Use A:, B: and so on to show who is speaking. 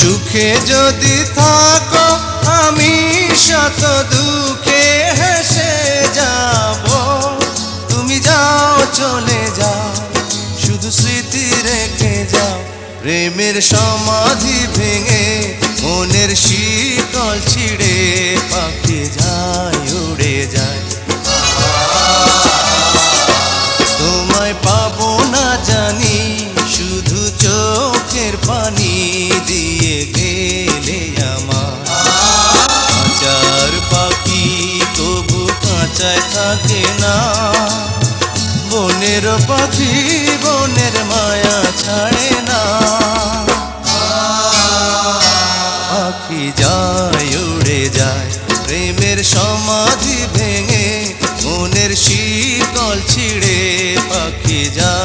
A: সুখে যদি থাকো আমি শত দুঃখে হেসে যাব। তুমি যাও চলে যাও, শুধু স্মৃতি রেখে যাও। প্রেমের সমাধি ভেঙে মনের শিকল ছিঁড়ে পাখি যায় উড়ে যায়। তোমায় পাবো না জানি, শুধু চোখের পানি দিয়ে গেলে আমার। কাঁচার পাখি তবু কাঁচায় থাকে না, বনের পাখি বনের মায়া ছাড়ে না। পাখি যায় উড়ে যায়, প্রেমের সমাধি ভেঙে মনের শিকল ছিঁড়ে পাখি যায়